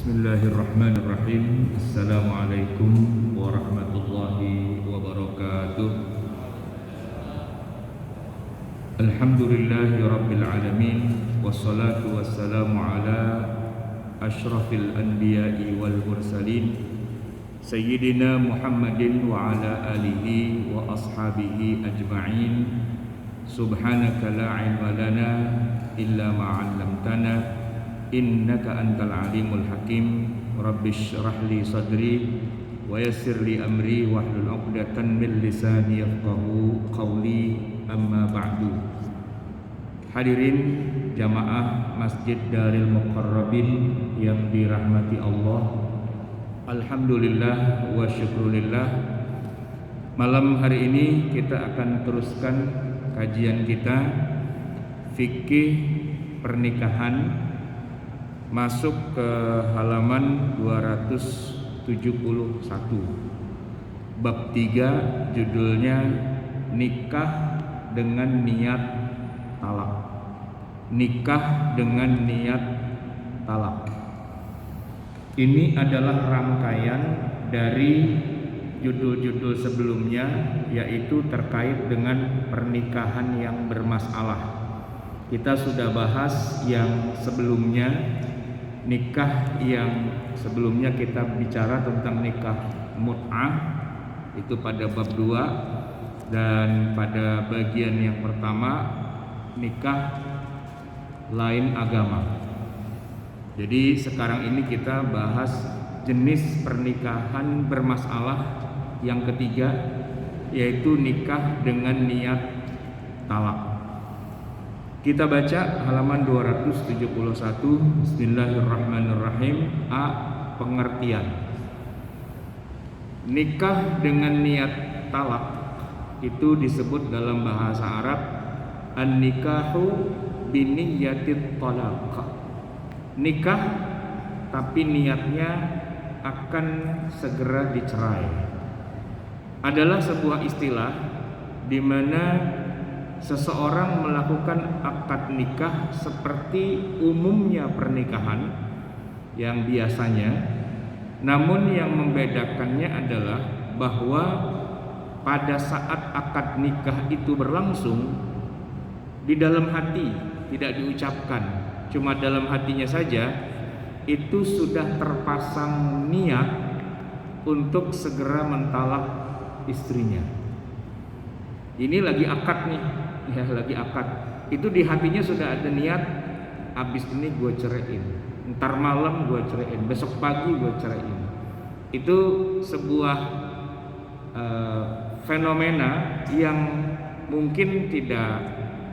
Bismillahirrahmanirrahim. Assalamualaikum warahmatullahi wabarakatuh. Alhamdulillahi rabbil alamin. Wassalatu wassalamu ala ashrafil anbiya'i wal mursalin Sayyidina Muhammadin wa ala alihi wa ashabihi ajma'in. Subhanaka la ilma lana illa ma'allamtana innaka antal alimul hakim. Rabbi shrah li sadri wa yassir li amri wahlul 'uqdatan min lisani yafqahu qawli. Amma ba'du. Hadirin jamaah Masjid Daril Muqarrabin yang dirahmati Allah, alhamdulillah wa syukrulillah. Malam hari ini kita akan teruskan kajian kita fikih pernikahan, masuk ke halaman 271, bab 3, judulnya nikah dengan niat talak. Nikah dengan niat talak ini adalah rangkaian dari judul-judul sebelumnya, yaitu terkait dengan pernikahan yang bermasalah. Kita sudah bahas yang sebelumnya, nikah yang sebelumnya kita bicara tentang nikah mut'ah, itu pada bab 2, dan pada bagian yang pertama nikah lain agama. Jadi sekarang ini kita bahas jenis pernikahan bermasalah yang ketiga, yaitu nikah dengan niat talak. Kita baca halaman 271. Bismillahirrahmanirrahim. A. Pengertian. Nikah dengan niat talak itu disebut dalam bahasa Arab an-nikahu binniyatit talaq. Nikah tapi niatnya akan segera dicerai adalah sebuah istilah di mana seseorang melakukan akad nikah seperti umumnya pernikahan yang biasanya, namun yang membedakannya adalah bahwa pada saat akad nikah itu berlangsung, di dalam hati tidak diucapkan, cuma dalam hatinya saja itu sudah terpasang niat untuk segera mentalak istrinya. Ini lagi akad nih, ya lagi akad. Itu di hatinya sudah ada niat, abis ini gue ceraiin, ntar malam gue ceraiin, besok pagi gue ceraiin. Itu sebuah fenomena yang mungkin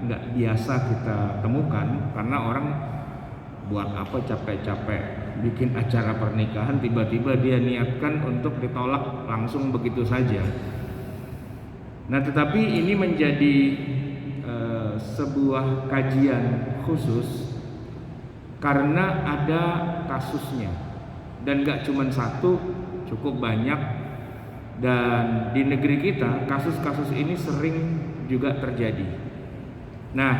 nggak biasa kita temukan, karena orang buat apa capek-capek bikin acara pernikahan tiba-tiba dia niatkan untuk ditolak langsung begitu saja. Nah, tetapi ini menjadi sebuah kajian khusus karena ada kasusnya, dan gak cuma satu, cukup banyak. Dan di negeri kita kasus-kasus ini sering juga terjadi. Nah,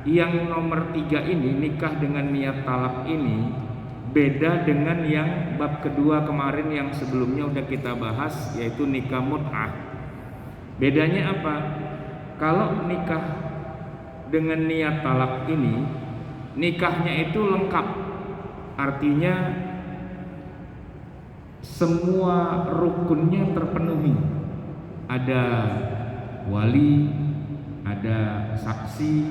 yang nomor 3 ini, nikah dengan niat talak ini beda dengan yang bab kedua kemarin yang sebelumnya udah kita bahas, yaitu nikah mut'ah. Bedanya apa? Kalau nikah dengan niat talak ini, nikahnya itu lengkap. Artinya semua rukunnya terpenuhi. Ada wali, ada saksi,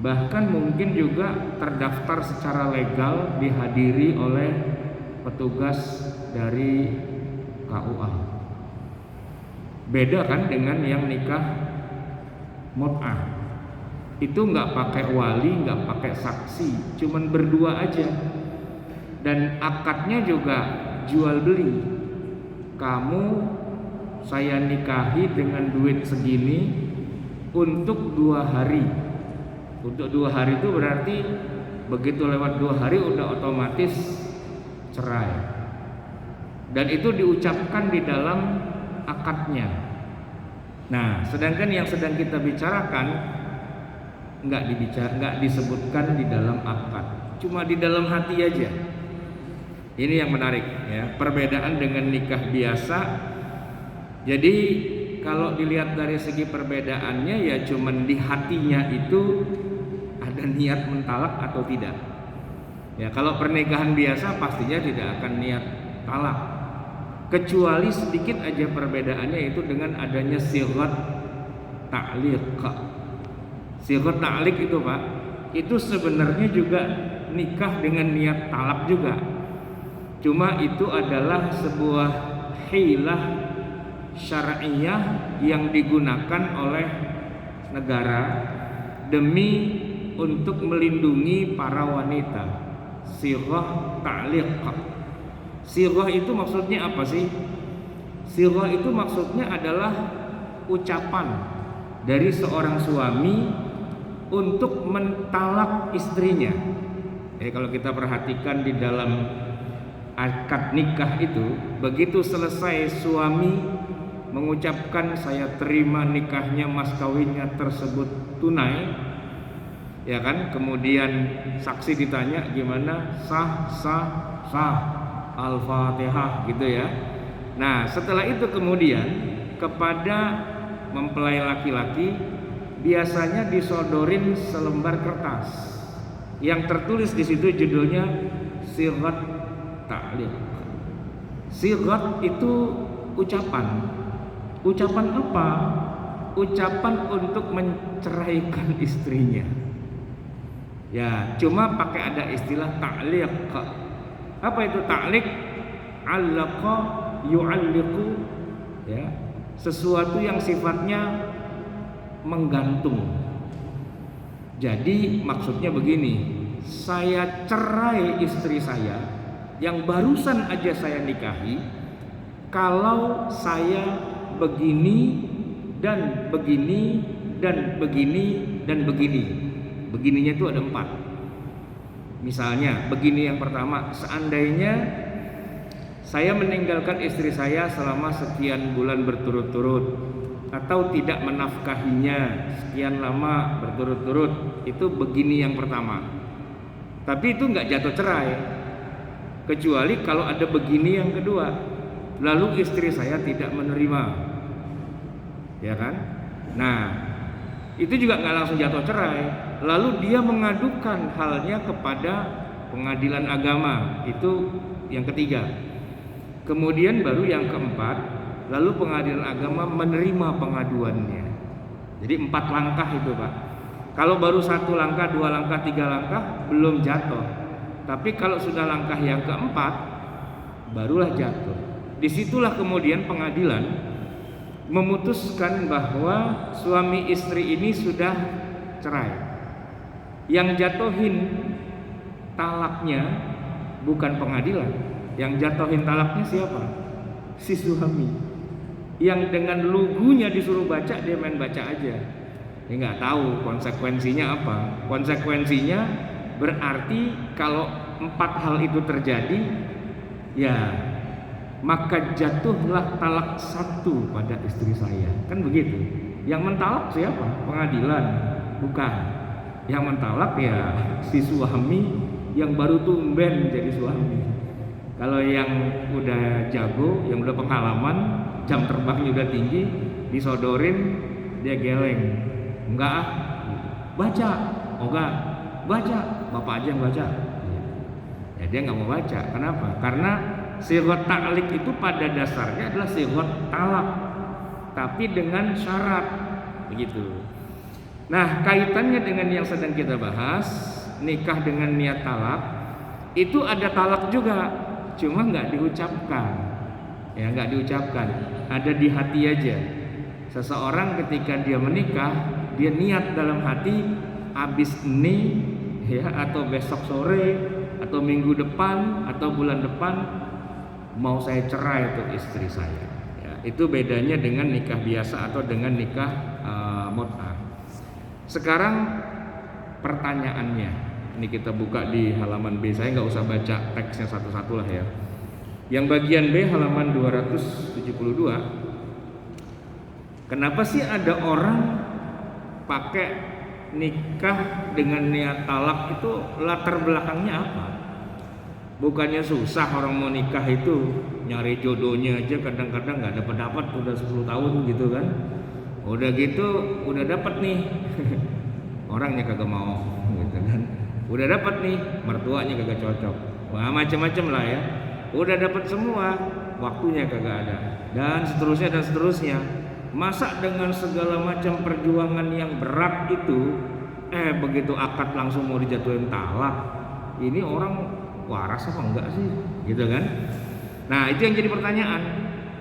bahkan mungkin juga terdaftar secara legal, dihadiri oleh petugas dari KUA. Beda kan dengan yang nikah mut'ah. Itu nggak pakai wali, nggak pakai saksi, cuman berdua aja. Dan akadnya juga jual beli. Kamu saya nikahi dengan duit segini untuk 2 hari. Untuk 2 hari itu berarti begitu lewat 2 hari udah otomatis cerai. Dan itu diucapkan di dalam akadnya. Nah, sedangkan yang sedang kita bicarakan nggak disebutkan di dalam akad, cuma di dalam hati aja. Ini yang menarik ya, perbedaan dengan nikah biasa. Jadi kalau dilihat dari segi perbedaannya ya cuman di hatinya itu ada niat mentalak atau tidak. Ya kalau pernikahan biasa pastinya tidak akan niat talak. Kecuali sedikit aja perbedaannya itu dengan adanya sighat ta'liq. Sighat ta'liq itu Pak, itu sebenarnya juga nikah dengan niat talak juga. Cuma itu adalah sebuah hilah syar'iyah yang digunakan oleh negara demi untuk melindungi para wanita. Sighah ta'liq. Sighah itu maksudnya apa sih? Sighah itu maksudnya adalah ucapan dari seorang suami untuk mentalak istrinya. Kalau kita perhatikan di dalam akad nikah itu, begitu selesai suami mengucapkan saya terima nikahnya, mas kawinnya tersebut tunai, ya kan, kemudian saksi ditanya gimana, sah al-fatihah gitu ya. Nah setelah itu kemudian kepada mempelai laki-laki biasanya disodorin selembar kertas yang tertulis di situ judulnya sighat ta'liq. Sighat itu ucapan. Ucapan apa? Ucapan untuk menceraikan istrinya. Ya, cuma pakai ada istilah ta'liq. Apa itu ta'liq? Allaqa yu'alliqu, ya, sesuatu yang sifatnya menggantung. Jadi maksudnya begini, saya cerai istri saya yang barusan aja saya nikahi, kalau saya begini dan begini dan begini dan begini. Begininya itu ada 4. Misalnya begini yang pertama, seandainya saya meninggalkan istri saya selama sekian bulan berturut-turut atau tidak menafkahinya sekian lama berturut-turut, itu begini yang pertama. Tapi itu nggak jatuh cerai, kecuali kalau ada begini yang kedua, lalu istri saya tidak menerima, ya kan? Nah itu juga nggak langsung jatuh cerai, lalu dia mengadukan halnya kepada pengadilan agama, itu yang ketiga. Kemudian baru yang keempat, lalu pengadilan agama menerima pengaduannya. Jadi 4 langkah itu Pak. Kalau baru 1 langkah, 2 langkah, 3 langkah belum jatuh. Tapi kalau sudah langkah yang keempat, barulah jatuh. Disitulah kemudian pengadilan memutuskan bahwa suami istri ini sudah cerai. Yang jatuhin talaknya bukan pengadilan, yang jatuhin talaknya siapa? Si suami. Yang dengan lugunya disuruh baca, dia main baca aja. Dia nggak tahu konsekuensinya apa. Konsekuensinya berarti kalau 4 hal itu terjadi, ya maka jatuhlah talak 1 pada istri saya. Kan begitu. Yang mentalak siapa? Pengadilan? Bukan. Yang mentalak ya si suami yang baru tumben jadi suami. Kalau yang udah jago, yang udah pengalaman, jam terbangnya udah tinggi, disodorin, dia geleng. Enggak, baca. Oh enggak, baca. Bapak aja yang baca. Ya dia nggak mau baca. Kenapa? Karena sighat ta'liq itu pada dasarnya adalah sighat talak, tapi dengan syarat, begitu. Nah, kaitannya dengan yang sedang kita bahas, nikah dengan niat talak, itu ada talak juga, cuma nggak diucapkan, ya nggak diucapkan, ada di hati aja. Seseorang ketika dia menikah, dia niat dalam hati, abis ini, ya, atau besok sore, atau minggu depan, atau bulan depan, mau saya cerai untuk istri saya. Ya, itu bedanya dengan nikah biasa atau dengan nikah mut'ah. Sekarang pertanyaannya, ini kita buka di halaman B. Saya nggak usah baca teksnya satu-satu lah ya. Yang bagian B halaman 272. Kenapa sih ada orang pakai nikah dengan niat talak, itu latar belakangnya apa? Bukannya susah orang mau nikah itu, nyari jodohnya aja kadang-kadang nggak dapat udah 10 tahun gitu kan. Udah gitu udah dapat nih orangnya kagak mau gitu kan. Udah dapat nih mertuanya kagak cocok. Wah, macam-macam lah ya. Udah dapat semua, waktunya kagak ada. Dan seterusnya. Masa dengan segala macam perjuangan yang berat itu begitu akad langsung mau dijatuhin talak. Ini orang waras apa enggak sih? Gitu kan? Nah, itu yang jadi pertanyaan.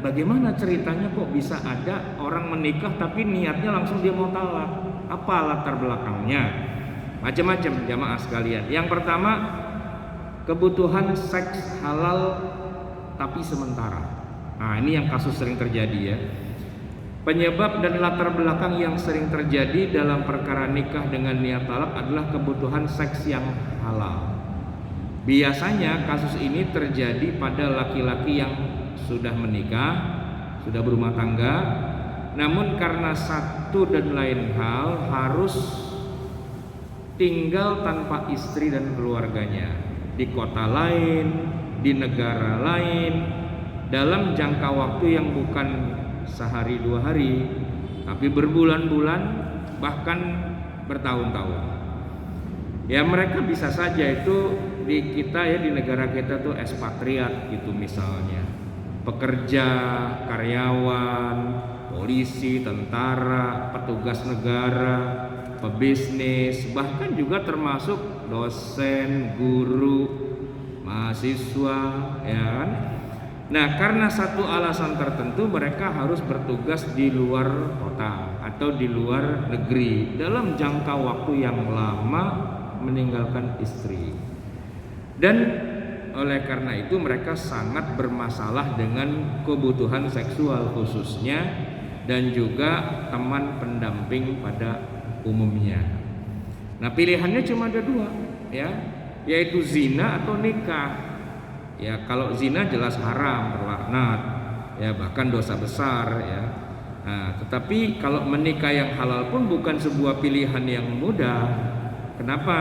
Bagaimana ceritanya kok bisa ada orang menikah tapi niatnya langsung dia mau talak? Apa latar belakangnya? Macam-macam jamaah sekalian. Yang pertama, kebutuhan seks halal tapi sementara. Nah, ini yang kasus sering terjadi ya. Penyebab dan latar belakang yang sering terjadi dalam perkara nikah dengan niat talak adalah kebutuhan seks yang halal. Biasanya kasus ini terjadi pada laki-laki yang sudah menikah, sudah berumah tangga, namun karena satu dan lain hal harus tinggal tanpa istri dan keluarganya di kota lain, di negara lain, dalam jangka waktu yang bukan sehari dua hari, tapi berbulan-bulan bahkan bertahun-tahun. Ya mereka bisa saja itu di kita ya, di negara kita tuh ekspatriat gitu misalnya, pekerja, karyawan, polisi, tentara, petugas negara, pebisnis, bahkan juga termasuk dosen, guru, mahasiswa, ya kan? Nah, karena satu alasan tertentu mereka harus bertugas di luar kota atau di luar negeri dalam jangka waktu yang lama meninggalkan istri. Dan oleh karena itu mereka sangat bermasalah dengan kebutuhan seksual khususnya dan juga teman pendamping pada umumnya. Nah, pilihannya cuma ada dua ya, yaitu zina atau nikah. Ya, kalau zina jelas haram, terlaknat, ya bahkan dosa besar ya. Nah, tetapi kalau menikah yang halal pun bukan sebuah pilihan yang mudah. Kenapa?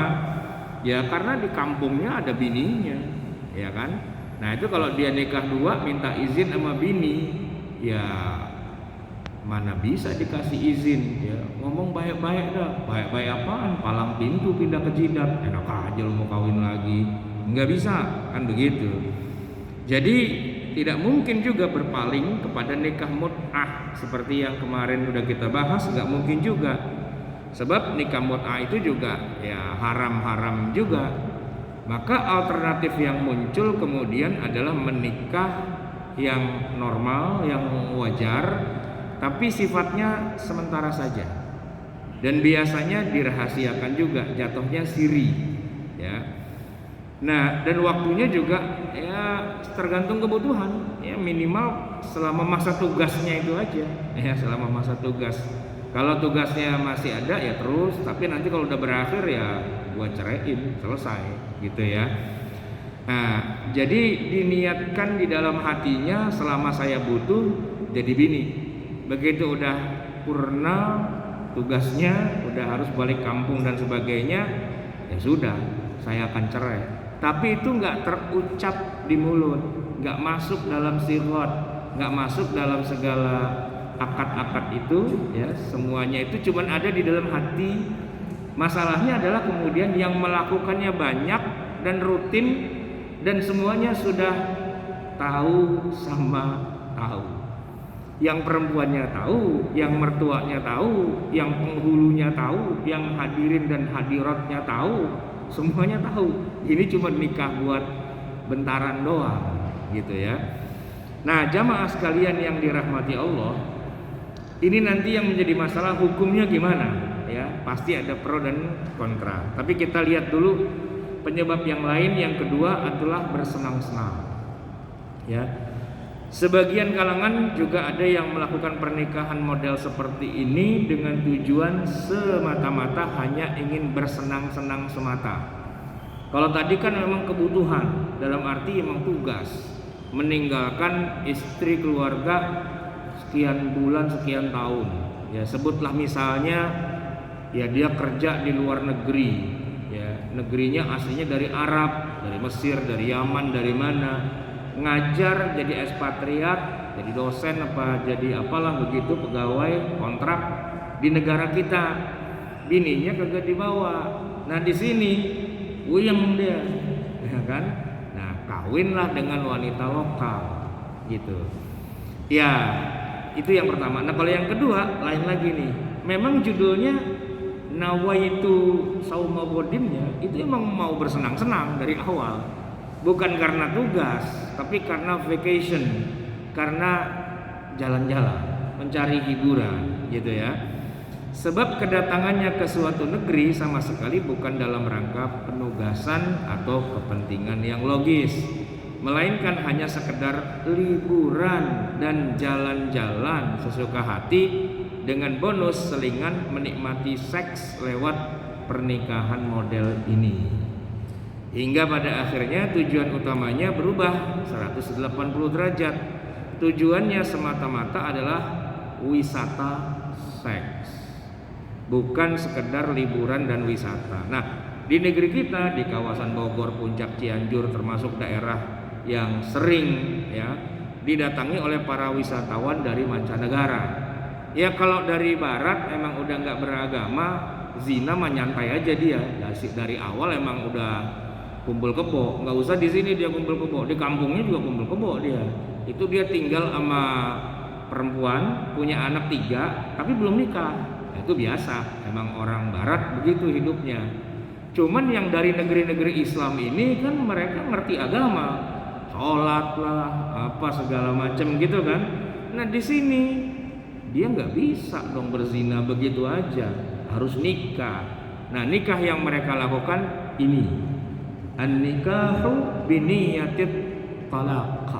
Ya karena di kampungnya ada bininya, ya kan? Nah itu kalau dia nikah dua minta izin sama bini, ya mana bisa dikasih izin? Ya ngomong baik-baik dah, baik-baik apaan? Palang pintu pindah ke jidat, enak aja lu mau kawin lagi, nggak bisa kan begitu. Jadi tidak mungkin juga berpaling kepada nikah mut'ah seperti yang kemarin udah kita bahas, nggak mungkin juga. Sebab nikah mut'ah itu juga ya haram-haram juga. Maka alternatif yang muncul kemudian adalah menikah yang normal, yang wajar, tapi sifatnya sementara saja. Dan biasanya dirahasiakan juga, jatuhnya siri ya. Nah, dan waktunya juga ya tergantung kebutuhan. Ya minimal selama masa tugasnya itu aja. Ya selama masa tugas. Kalau tugasnya masih ada ya terus, tapi nanti kalau udah berakhir ya gua ceraiin, selesai gitu ya. Nah, jadi diniatkan di dalam hatinya selama saya butuh jadi bini. Begitu udah purna tugasnya, udah harus balik kampung dan sebagainya, ya sudah, saya akan cerai. Tapi itu nggak terucap di mulut, nggak masuk dalam sirot, nggak masuk dalam segala akad-akad itu ya, semuanya itu cuman ada di dalam hati. Masalahnya adalah kemudian yang melakukannya banyak dan rutin dan semuanya sudah tahu sama tahu. Yang perempuannya tahu, yang mertuanya tahu, yang penghulunya tahu, yang hadirin dan hadiratnya tahu, semuanya tahu. Ini cuma nikah buat bentaran doang gitu ya. Nah, jamaah sekalian yang dirahmati Allah, ini nanti yang menjadi masalah hukumnya gimana ya, pasti ada pro dan kontra. Tapi kita lihat dulu penyebab yang lain. Yang kedua adalah bersenang-senang ya. Sebagian kalangan juga ada yang melakukan pernikahan model seperti ini dengan tujuan semata-mata hanya ingin bersenang-senang semata. Kalau tadi kan memang kebutuhan, dalam arti memang tugas, meninggalkan istri keluarga sekian bulan, sekian tahun. Ya sebutlah misalnya ya dia kerja di luar negeri, ya, negerinya aslinya dari Arab, dari Mesir, dari Yaman, dari mana, ngajar jadi ekspatriat, jadi dosen apa jadi apalah begitu, pegawai kontrak di negara kita, bininya kagak dibawa. Nah di sini uyeng dia, ya kan? Nah kawinlah dengan wanita lokal, gitu. Ya itu yang pertama. Nah kalau yang kedua lain lagi nih. Memang judulnya Nawaitu Sauma Godimnya itu emang mau bersenang-senang dari awal, bukan karena tugas, tapi karena vacation, karena jalan-jalan, mencari hiburan, gitu ya. Sebab kedatangannya ke suatu negeri sama sekali bukan dalam rangka penugasan atau kepentingan yang logis, melainkan hanya sekedar liburan dan jalan-jalan sesuka hati, dengan bonus selingan menikmati seks lewat pernikahan model ini. Hingga pada akhirnya tujuan utamanya berubah 180 derajat. Tujuannya semata-mata adalah wisata seks, bukan sekedar liburan dan wisata. Nah, di negeri kita, di kawasan Bogor, Puncak, Cianjur, termasuk daerah yang sering ya didatangi oleh para wisatawan dari mancanegara. Ya kalau dari barat emang udah nggak beragama, zina mah nyantai aja dia. Dari awal emang udah kumpul kebo, nggak usah di sini dia kumpul kebo, di kampungnya juga kumpul kebo dia. Itu dia tinggal sama perempuan, punya anak 3, tapi belum nikah. Nah, itu biasa, emang orang barat begitu hidupnya. Cuman yang dari negeri-negeri Islam ini kan mereka ngerti agama, sholat lah, apa segala macam gitu kan. Nah di sini dia nggak bisa dong berzina begitu aja, harus nikah. Nah nikah yang mereka lakukan ini an-nikahu biniyatit talaq,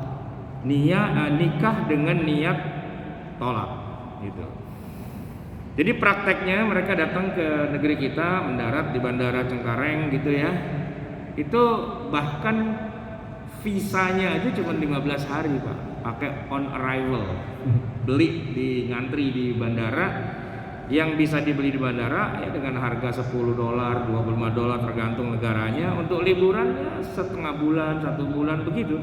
nikah dengan niat tolak gitu. Jadi prakteknya mereka datang ke negeri kita, mendarat di Bandara Cengkareng gitu ya. Itu bahkan visanya aja cuma 15 hari Pak, pakai on arrival. Beli di ngantri di bandara, yang bisa dibeli di bandara ya dengan harga $10, $25 tergantung negaranya. Untuk liburan ya setengah bulan, 1 bulan begitu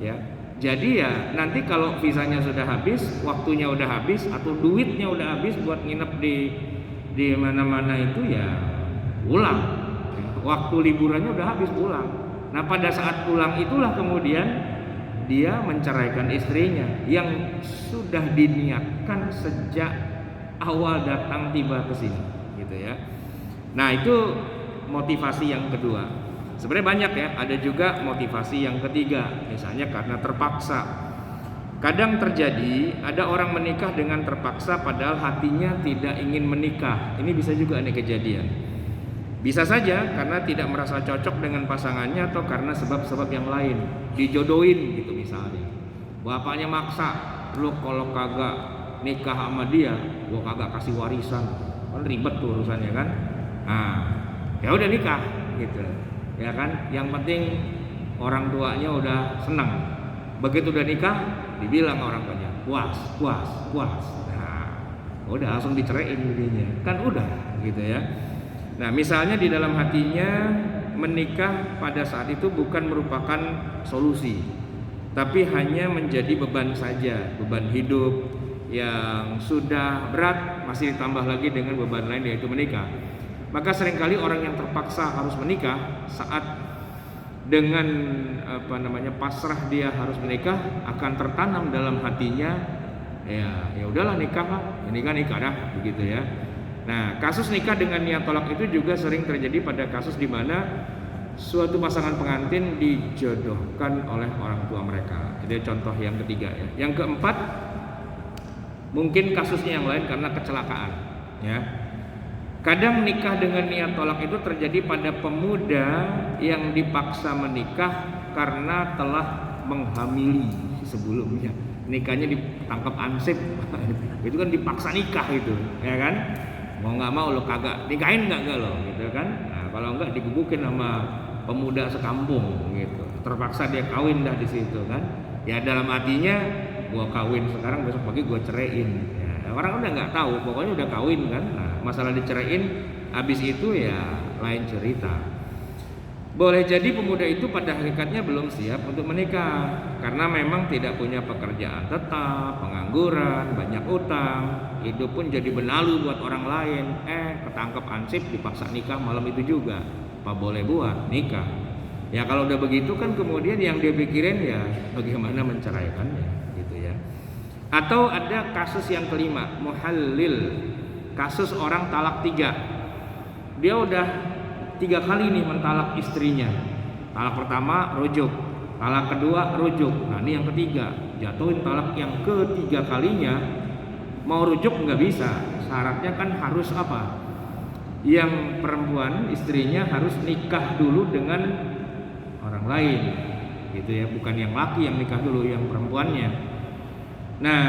ya. Jadi ya nanti kalau visanya sudah habis, waktunya udah habis, atau duitnya udah habis buat nginep di mana-mana itu ya pulang. Waktu liburannya udah habis, pulang. Nah pada saat pulang itulah kemudian dia menceraikan istrinya yang sudah diniatkan sejak awal datang tiba ke sini, gitu ya. Nah itu motivasi yang kedua. Sebenarnya banyak ya, ada juga motivasi yang ketiga, misalnya karena terpaksa. Kadang terjadi ada orang menikah dengan terpaksa padahal hatinya tidak ingin menikah. Ini bisa juga nih kejadian. Bisa saja karena tidak merasa cocok dengan pasangannya atau karena sebab-sebab yang lain. Dijodohin gitu misalnya. Bapaknya maksa, lu kalau kagak nikah sama dia, gua kagak kasih warisan. Kan ribet tuh urusannya kan. Nah, ya udah nikah gitu. Ya kan? Yang penting orang tuanya udah senang. Begitu udah nikah, dibilang orang tuanya, "Puas." Nah, udah langsung diceraiin jadinya. Kan udah gitu ya. Nah misalnya di dalam hatinya menikah pada saat itu bukan merupakan solusi, tapi hanya menjadi beban saja, beban hidup yang sudah berat masih ditambah lagi dengan beban lain yaitu menikah. Maka seringkali orang yang terpaksa harus menikah saat dengan pasrah dia harus menikah akan tertanam dalam hatinya ya udahlah nikah lah, nikah dah begitu ya. Nah, kasus nikah dengan niat tolak itu juga sering terjadi pada kasus di mana suatu pasangan pengantin dijodohkan oleh orang tua mereka. Jadi contoh yang ketiga ya. Yang keempat, mungkin kasusnya yang lain karena kecelakaan ya. Kadang nikah dengan niat tolak itu terjadi pada pemuda yang dipaksa menikah karena telah menghamili sebelumnya. Nikahnya ditangkap ansip. Itu kan dipaksa nikah itu, ya kan? Mau nggak mau lo kagak nikahin nggak lo gitu kan. Nah, kalau nggak digebukin sama pemuda sekampung gitu, terpaksa dia kawin dah di situ kan. Ya dalam hatinya gua kawin sekarang, besok pagi gua ceraiin ya, orang udah nggak tahu, pokoknya udah kawin kan. Nah masalah diceraiin habis itu ya lain cerita. Boleh jadi pemuda itu pada hakikatnya belum siap untuk menikah karena memang tidak punya pekerjaan tetap, pengangguran, banyak utang, hidup pun jadi benalu buat orang lain. Ketangkep ansip dipaksa nikah malam itu juga. Apa boleh buat nikah? Ya kalau udah begitu kan kemudian yang dia pikirin ya bagaimana menceraikannya gitu ya. Atau ada kasus yang kelima, muhallil. Kasus orang talak 3. Dia udah 3 kali nih mentalak istrinya. Talak pertama rujuk, talak kedua rujuk. Nah ini yang ketiga, jatuhin talak yang ketiga kalinya. Mau rujuk nggak bisa, syaratnya kan harus apa? Yang perempuan istrinya harus nikah dulu dengan orang lain, gitu ya. Bukan yang laki yang nikah dulu, yang perempuannya. Nah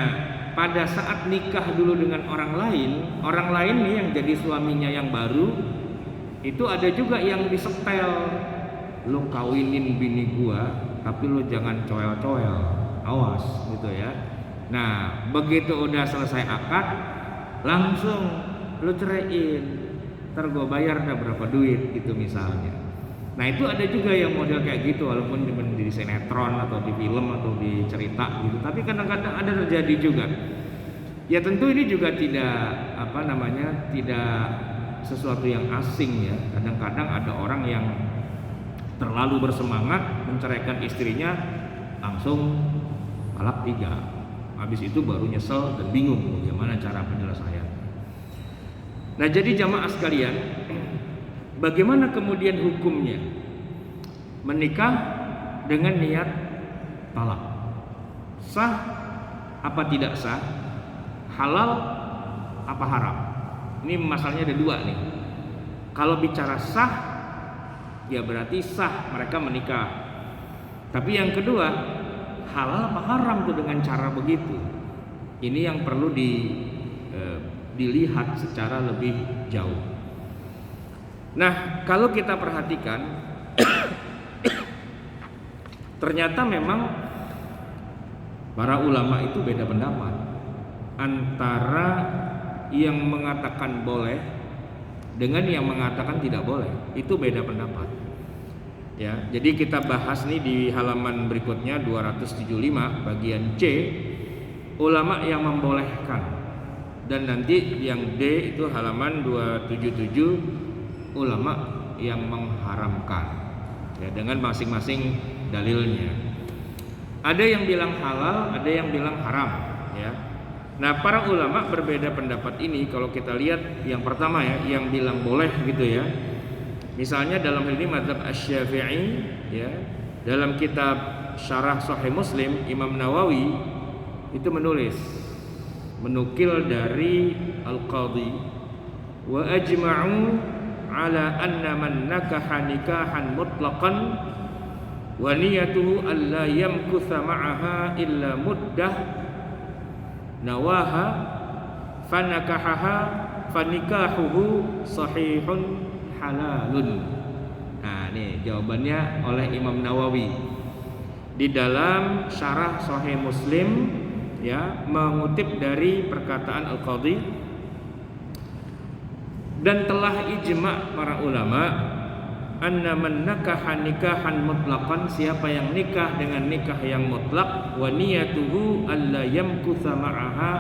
pada saat nikah dulu dengan orang lain nih yang jadi suaminya yang baru. Itu ada juga yang disetel, lo kawinin bini gua tapi lo jangan coel-coel, awas gitu ya. Nah begitu udah selesai akad langsung lo ceraiin, ntar gua bayar dah berapa duit gitu misalnya. Nah itu ada juga yang model kayak gitu, walaupun di sinetron atau di film atau di cerita gitu, tapi kadang-kadang ada terjadi juga. Ya tentu ini juga tidak tidak sesuatu yang asing ya. Kadang-kadang ada orang yang terlalu bersemangat menceraikan istrinya langsung talak 3. Habis itu baru nyesel dan bingung bagaimana cara penyelesaian. Nah jadi jamaah sekalian, bagaimana kemudian hukumnya menikah dengan niat talak? Sah apa tidak sah? Halal apa haram? Ini masalahnya ada 2 nih. Kalau bicara sah, ya berarti sah mereka menikah. Tapi yang kedua, halal apa haram tuh dengan cara begitu? Ini yang perlu dilihat secara lebih jauh. Nah, kalau kita perhatikan, ternyata memang para ulama itu beda pendapat antara yang mengatakan boleh dengan yang mengatakan tidak boleh. Itu beda pendapat ya. Jadi kita bahas nih di halaman berikutnya 275 bagian C, ulama yang membolehkan, dan nanti yang D itu halaman 277 ulama yang mengharamkan ya, dengan masing-masing dalilnya. Ada yang bilang halal, ada yang bilang haram ya. Nah para ulama berbeda pendapat ini. Kalau kita lihat yang pertama ya, yang bilang boleh gitu ya. Misalnya dalam hal ini mazhab Asy-Syafi'i ya, dalam kitab Syarah Sahih Muslim Imam Nawawi itu menukil dari Al-Qadhi, wa ajma'u ala anna man nakaha nikahan mutlaqan wa niyatuhu alla yamkutha ma'aha illa muddah nawaha fanakahaha fanikahuhu sahihun halalun. Nah ini jawabannya oleh Imam Nawawi di dalam Syarah Sahih Muslim ya, mengutip dari perkataan Al-Qadhi, dan telah ijma' para ulama anna man nakaha nikahan mutlaqan, siapa yang nikah dengan nikah yang mutlak, wa niyatuhu alla yamkutha ma'aha,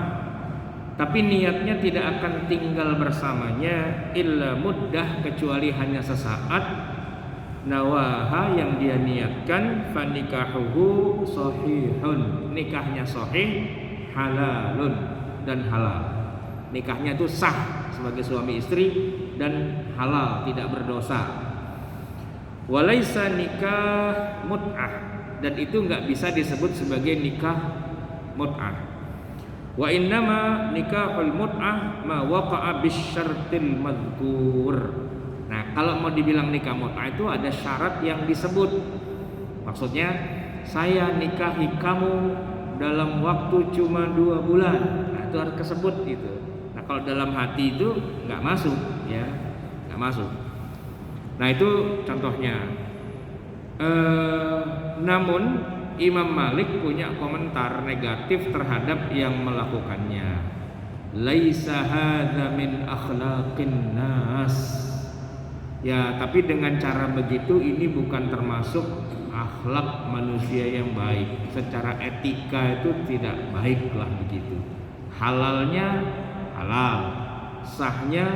tapi niatnya tidak akan tinggal bersamanya, illa muddah, kecuali hanya sesaat, nawaha, yang dia niatkan, fanikahuhu sahihun, nikahnya sahih, halalun, dan halal. Nikahnya itu sah sebagai suami istri dan halal, tidak berdosa. Walaisa nikah mut'ah, dan itu nggak bisa disebut sebagai nikah mut'ah. Wa innama nikahul mut'ah ma waqa'a bisyartil madhkur. Nah, kalau mau dibilang nikah mut'ah itu ada syarat yang disebut. Maksudnya, saya nikahi kamu dalam waktu cuma 2 bulan. Nah, itu harus kesebut gitu. Nah, kalau dalam hati itu nggak masuk ya, nggak masuk. Nah itu contohnya. Namun Imam Malik punya komentar negatif terhadap yang melakukannya. laisa hadza min akhlaqin nas. Ya, tapi dengan cara begitu ini bukan termasuk akhlak manusia yang baik. Secara etika itu tidak baiklah begitu. Halalnya halal, sahnya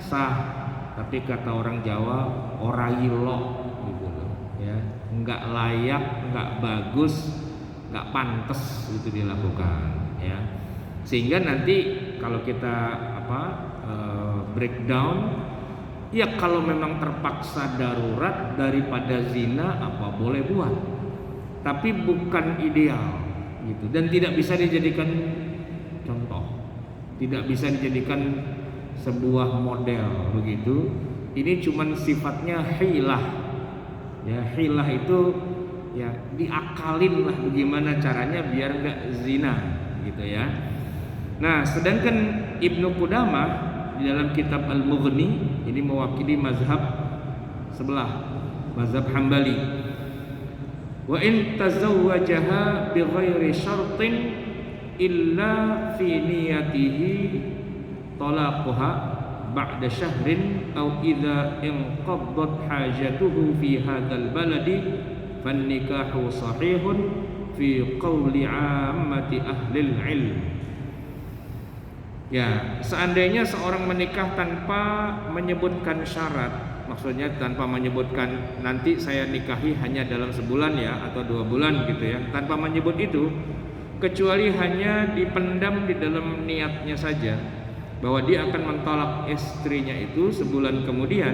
sah. Tapi kata orang Jawa, orailo gitu loh, ya. Enggak layak, enggak bagus, enggak pantas itu dilakukan, ya. Sehingga nanti kalau kita breakdown, ya kalau memang terpaksa darurat daripada zina apa boleh buat, tapi bukan ideal gitu, dan tidak bisa dijadikan contoh, tidak bisa dijadikan sebuah model begitu. Ini cuman sifatnya hilah, ya. Hilah itu ya diakalin lah bagaimana caranya biar nggak zina gitu ya. Nah, sedangkan Ibnu Qudamah di dalam kitab Al-Mughni ini mewakili mazhab sebelah, mazhab Hambali. Wa in tazawwajaha bighairi syartin illa fi niyatihi talaquha ba'da syahrin aw idza inqaddat hajatuhu fi hadzal baladi fan nikahu sahihun fi qawli 'ammati ahli ilm. Ya, seandainya seorang menikah tanpa menyebutkan syarat, maksudnya tanpa menyebutkan nanti saya nikahi hanya dalam sebulan ya atau 2 bulan gitu ya, tanpa menyebut itu, kecuali hanya dipendam di dalam niatnya saja bahwa dia akan mentolak istrinya itu sebulan kemudian,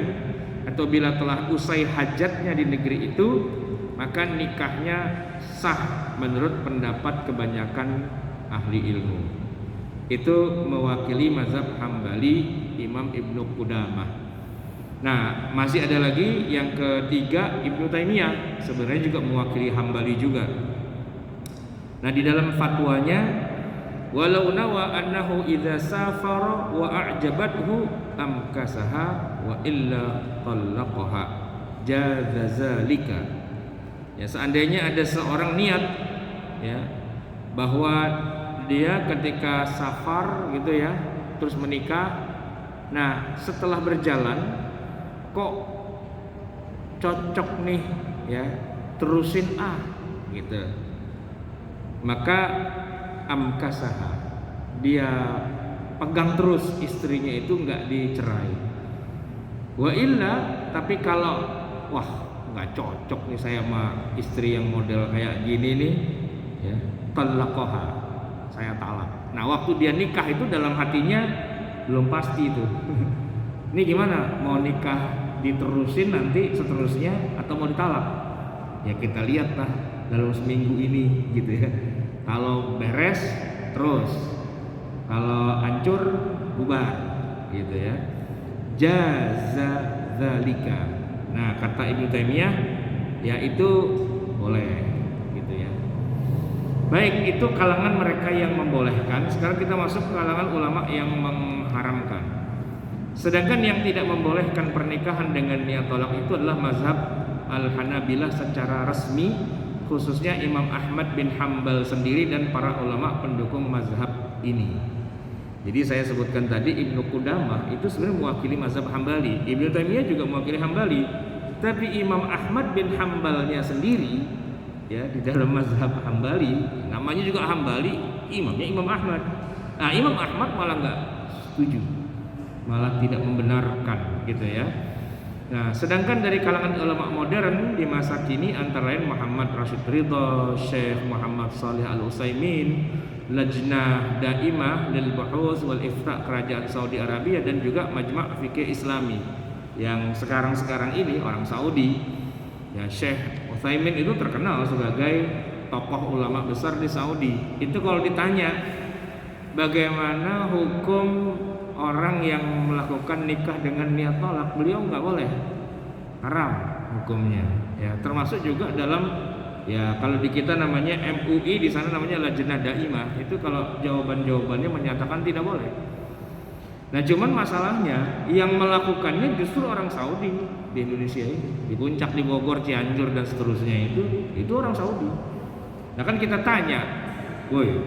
atau bila telah usai hajatnya di negeri itu, maka nikahnya sah menurut pendapat kebanyakan ahli ilmu. Itu mewakili mazhab Hambali Imam Ibnu Qudamah. Nah, masih ada lagi yang ketiga, Ibnu Taimiyah sebenarnya juga mewakili Hambali juga. Nah, di dalam fatwanya, walau nawa annahu idza safara wa a'jabathu amkasaha wa illa talaqaha jaza zalika. Ya, seandainya ada seorang niat ya bahwa dia ketika safar gitu ya terus menikah, nah setelah berjalan kok cocok nih ya terusin gitu, maka amkasaha, dia pegang terus istrinya itu nggak dicerai. Wa illa, tapi kalau wah nggak cocok nih saya sama istri yang model kayak gini nih ya, talaqaha, saya talak. Nah, waktu dia nikah itu dalam hatinya belum pasti itu. Ini gimana? Mau nikah diterusin nanti seterusnya atau mau ditalak? Ya kita lihat lah dalam seminggu ini gitu ya. Kalau beres terus, kalau hancur bubar gitu ya. Jaza dzalika. Nah, kata Ibnu Taimiyah ya itu boleh. Baik, itu kalangan mereka yang membolehkan. Sekarang kita masuk ke kalangan ulama yang mengharamkan. Sedangkan yang tidak membolehkan pernikahan dengan niat tolak itu adalah mazhab Al-Hanabilah secara resmi, khususnya Imam Ahmad bin Hambal sendiri dan para ulama pendukung mazhab ini. Jadi saya sebutkan tadi Ibnu Qudamah itu sebenarnya mewakili mazhab Hambali, Ibnu Taimiyah juga mewakili Hambali, tapi Imam Ahmad bin Hambalnya sendiri ya di dalam mazhab Hambali, namanya juga Hambali, imamnya Imam Ahmad. Nah, Imam Ahmad malah nggak setuju, malah tidak membenarkan gitu ya. Nah, sedangkan dari kalangan ulama modern di masa kini antara lain Muhammad Rashid Ridha, Syekh Muhammad Shalih Al Utsaimin, Lajnah Daimah lil Buhus wal Ifta Kerajaan Saudi Arabia, dan juga Majma' Fikih Islami yang sekarang ini orang Saudi. Ya, Syekh Utsaimin itu terkenal sebagai tokoh ulama besar di Saudi. Itu kalau ditanya bagaimana hukum orang yang melakukan nikah dengan niat tolak, beliau nggak boleh, haram hukumnya. Ya, termasuk juga dalam ya kalau di kita namanya MUI, di sana namanya Lajnah Daimah. Itu kalau jawabannya menyatakan tidak boleh. Nah, cuman masalahnya yang melakukannya justru orang Saudi di Indonesia ini, di Puncak, di Bogor, Cianjur dan seterusnya itu orang Saudi. Nah kan kita tanya, woi,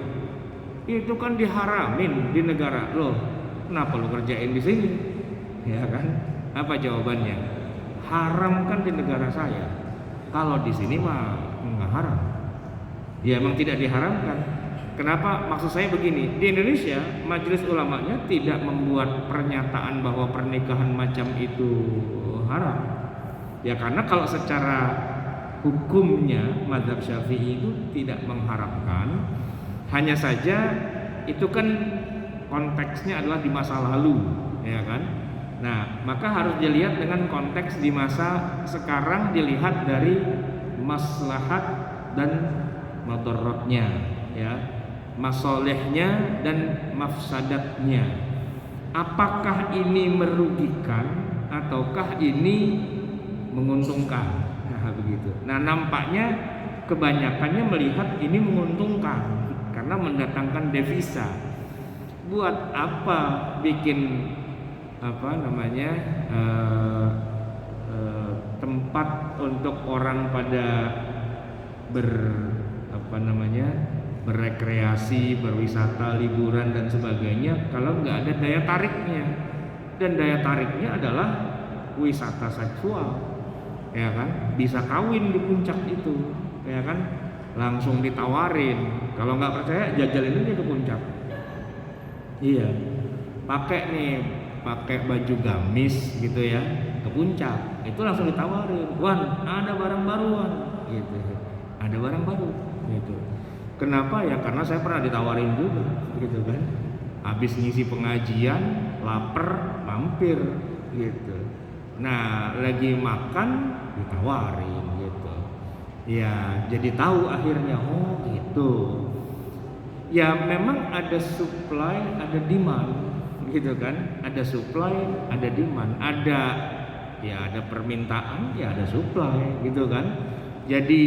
Itu kan diharamin di negara lo. Kenapa lo kerjain di sini? Ya kan? Apa jawabannya? Haram kan di negara saya. Kalau di sini mah nggak haram. Ya emang tidak diharamkan. Kenapa? Maksud saya begini, di Indonesia majelis ulamanya tidak membuat pernyataan bahwa pernikahan macam itu haram. Ya karena kalau secara hukumnya mazhab Syafi'i itu tidak mengharamkan. Hanya saja itu kan konteksnya adalah di masa lalu, ya kan? Nah, maka harus dilihat dengan konteks di masa sekarang, dilihat dari maslahat dan madaratnya, ya, masolehnya dan mafsadatnya. Apakah ini merugikan ataukah ini menguntungkan? Nah, begitu. Nah, nampaknya kebanyakannya melihat ini menguntungkan karena mendatangkan devisa. Buat apa bikin tempat untuk orang pada berrekreasi, berwisata, liburan dan sebagainya kalau nggak ada daya tariknya. Dan daya tariknya adalah wisata seksual, ya kan? Bisa kawin di puncak itu, ya kan? Langsung ditawarin. Kalau nggak percaya, jajalin aja ke puncak. Iya, pakai baju gamis gitu ya, ke puncak. Itu langsung ditawarin, "Wan, ada barang baruan." Gitu. Ada barang baru gitu. Kenapa ya? Karena saya pernah ditawarin juga gitu kan. Habis ngisi pengajian, lapar, mampir gitu. Nah, lagi makan ditawarin gitu. Ya, jadi tahu akhirnya, oh gitu. Ya memang ada supply, ada demand gitu kan. Ada supply, ada demand. Ada permintaan, ya ada supply gitu kan. Jadi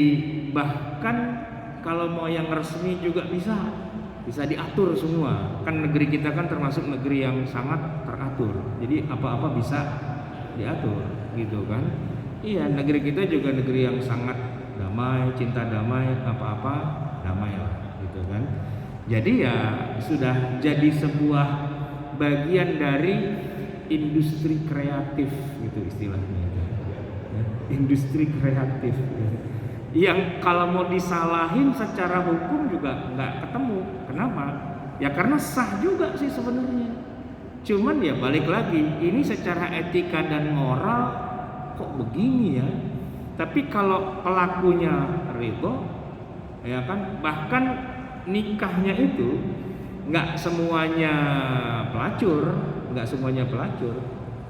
bahkan kalau mau yang resmi juga bisa diatur semua. Kan negeri kita kan termasuk negeri yang sangat teratur. Jadi apa-apa bisa diatur gitu kan. Iya, negeri kita juga negeri yang sangat damai, cinta damai, apa-apa damai lah gitu kan. Jadi ya sudah jadi sebuah bagian dari industri kreatif gitu istilahnya. Industri kreatif yang kalau mau disalahin secara hukum juga nggak ketemu. Kenapa? Ya karena sah juga sih sebenarnya. Cuman ya balik lagi, ini secara etika dan moral kok begini ya. Tapi kalau pelakunya ridho, ya kan, bahkan nikahnya itu nggak semuanya pelacur.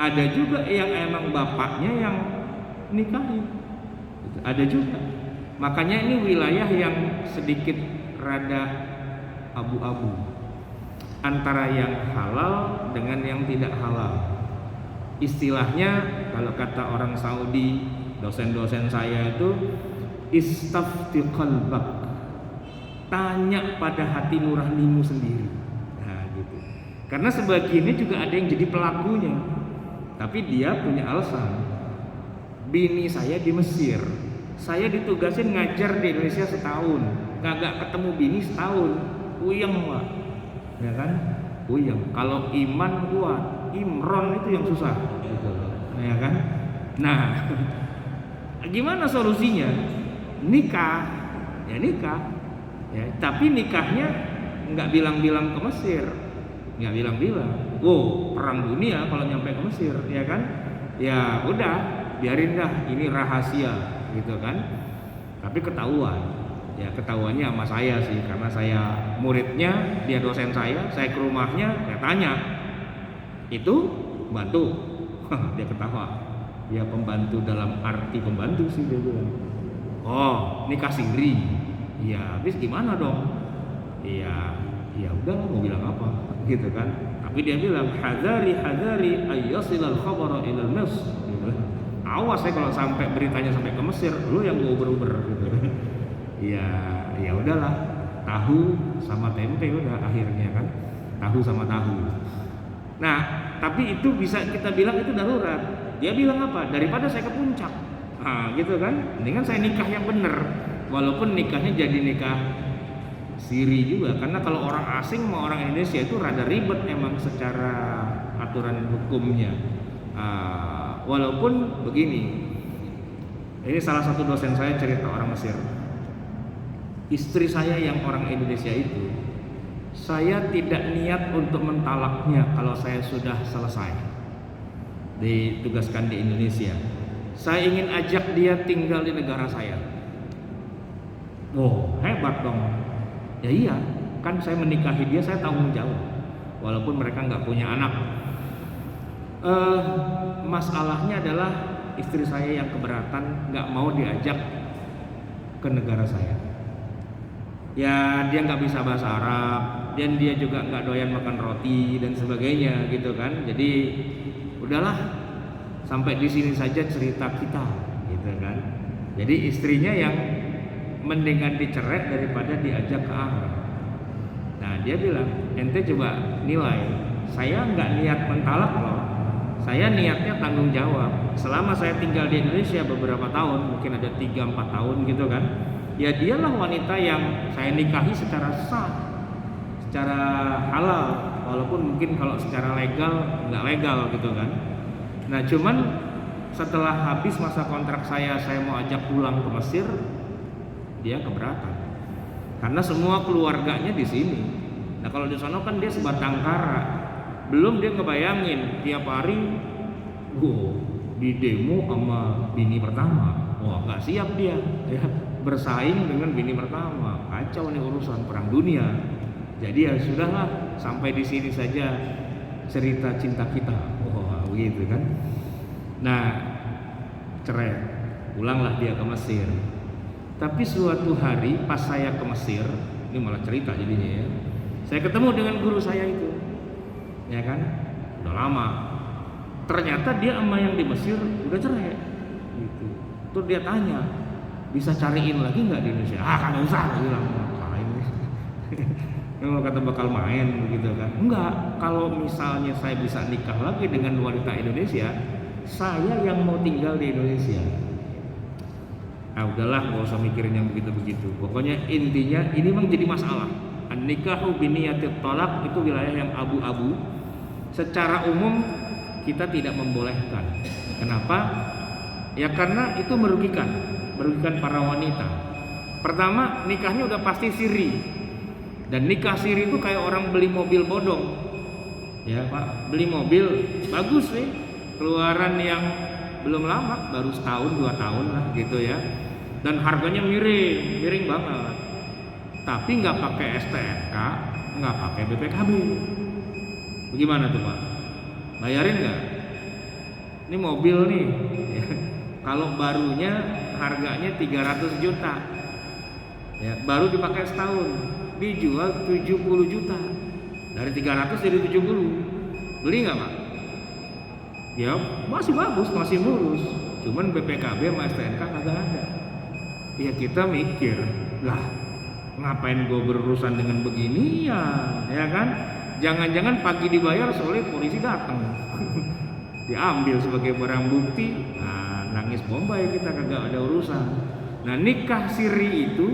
Ada juga yang emang bapaknya yang nikahin, ada juga. Makanya ini wilayah yang sedikit rada abu-abu antara yang halal dengan yang tidak halal. Istilahnya kalau kata orang Saudi, dosen-dosen saya itu istafti qalbak, tanya pada hati nuranimu sendiri. Nah gitu. Karena sebagiannya juga ada yang jadi pelakunya, tapi dia punya alasan. Bini saya di Mesir, saya ditugasin ngajar di Indonesia setahun, kagak ketemu bini setahun, puyeng Pak, ya kan? Puyeng. Kalau iman kuat, Imron itu yang susah, gitu, ya kan? Nah, gimana solusinya? Nikah, ya. Tapi nikahnya nggak bilang-bilang ke Mesir, nggak bilang-bilang. Wow, perang dunia kalau nyampe ke Mesir, ya kan? Ya udah. Biarin dah, ini rahasia gitu kan. Tapi ketahuannya sama saya sih, karena saya muridnya, dia dosen saya ke rumahnya, saya tanya, itu bantu? Dia ketawa. Ya pembantu dalam arti pembantu sih dia bilang. Oh, nikah siri. Ya, habis gimana dong? Ya udah mau bilang apa gitu kan. Tapi dia bilang hadari ayyasilal khabara ilal nas. Awas ya kalau sampai beritanya sampai ke Mesir, lu yang uber-uber gitu. Ya udahlah, tahu sama tempe udah akhirnya kan, tahu sama tahu. Nah, tapi itu bisa kita bilang itu darurat. Dia bilang apa? Daripada saya ke puncak, nah gitu kan, mendingan saya nikah yang bener. Walaupun nikahnya jadi nikah siri juga, karena kalau orang asing sama orang Indonesia itu rada ribet emang secara aturan hukumnya. Walaupun begini, ini salah satu dosen saya cerita orang Mesir. Istri saya yang orang Indonesia itu, saya tidak niat untuk mentalaknya kalau saya sudah selesai ditugaskan di Indonesia. Saya ingin ajak dia tinggal di negara saya. Oh, hebat dong. Ya iya, kan saya menikahi dia, saya tanggung jawab. Walaupun mereka nggak punya anak. Masalahnya adalah istri saya yang keberatan, nggak mau diajak ke negara saya. Ya dia nggak bisa bahasa Arab, dan dia juga nggak doyan makan roti dan sebagainya gitu kan. Jadi udahlah, sampai di sini saja cerita kita gitu kan. Jadi istrinya yang mendingan dicerai daripada diajak ke Arab. Nah dia bilang, ente coba nilai, saya nggak niat mentalak loh, saya niatnya tanggung jawab. Selama saya tinggal di Indonesia beberapa tahun, mungkin ada 3-4 tahun gitu kan, ya dialah wanita yang saya nikahi secara sah, secara halal, walaupun mungkin kalau secara legal nggak legal gitu kan. Nah cuman setelah habis masa kontrak saya mau ajak pulang ke Mesir, dia keberatan karena semua keluarganya di sini. Nah kalau di sana kan dia sebatang kara, belum dia ngebayangin tiap hari di demo sama bini pertama. Wah nggak siap dia ya, bersaing dengan bini pertama, kacau nih urusan perang dunia. Jadi ya sudahlah, sampai di sini saja cerita cinta kita. Wah begitu kan. Nah cerai, pulanglah dia ke Mesir. Tapi suatu hari pas saya ke Mesir, ini malah cerita jadinya ya, saya ketemu dengan guru saya itu, ya kan, udah lama. Ternyata dia sama yang di Mesir udah cerai, gitu. Terus dia tanya, bisa cariin lagi nggak di Indonesia? Kagak usah, dia bilang, ngapain nih? Memang kata bakal main begitu kan? Enggak, kalau misalnya saya bisa nikah lagi dengan wanita Indonesia, saya yang mau tinggal di Indonesia. Nah udahlah, gak usah mikirin yang begitu-begitu. Pokoknya intinya ini memang jadi masalah. An-nikahu biniyatit thalaq itu wilayah yang abu-abu. Secara umum kita tidak membolehkan. Kenapa? Ya karena itu merugikan para wanita. Pertama, nikahnya udah pasti siri. Dan nikah siri itu kayak orang beli mobil bodong. Ya Pak, beli mobil bagus nih, keluaran yang belum lama, baru setahun 2 tahun lah gitu ya, dan harganya miring banget, tapi nggak pakai STNK, nggak pakai BPKB. Bagaimana tuh Pak? Bayarin nggak? Ini mobil nih ya, kalau barunya harganya 300 juta ya, baru dipakai setahun dijual 70 juta, dari 300 jadi 70. Beli nggak Pak? Ya masih bagus, masih mulus, cuman BPKB sama STNK kagak ada. Ya kita mikir, lah ngapain gue berurusan dengan beginian, ya kan? Jangan-jangan pagi dibayar soalnya polisi datang, diambil sebagai barang bukti. Nah nangis bombay kita, kagak ada urusan. Nah nikah siri itu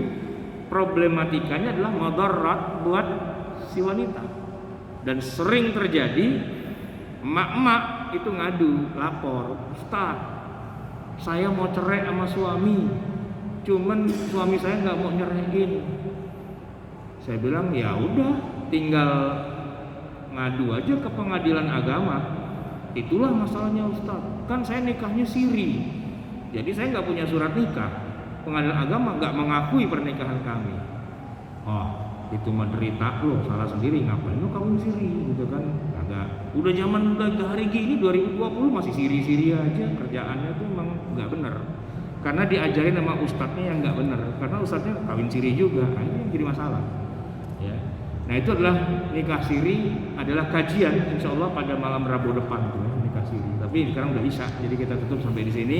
problematikanya adalah mudarat buat si wanita, dan sering terjadi emak-emak itu ngadu, lapor, Ustaz, saya mau cerai sama suami, cuman suami saya nggak mau nyeraiin. Saya bilang ya udah, tinggal ngadu aja ke pengadilan agama. Itulah masalahnya Ustaz, kan saya nikahnya siri, jadi saya nggak punya surat nikah. Pengadilan agama nggak mengakui pernikahan kami. Oh itu mah derita lo, salah sendiri, ngapain lo kawin siri gitu kan? Kagak. Udah zaman hari gini 2020 masih siri-siri aja, kerjaannya tuh emang nggak bener. Karena diajarin sama ustadznya yang nggak bener, karena ustadznya kawin siri juga. Nah, ini yang jadi masalah. Ya. Nah itu adalah nikah siri, adalah kajian insya Allah pada malam Rabu depan tuh ya, nikah siri. Tapi sekarang udah isya, jadi kita tutup sampai di sini.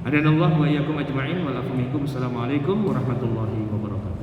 Adanallahu wa iyyakum ajma'in wa lakum minkum. Assalamualaikum warahmatullahi wabarakatuh.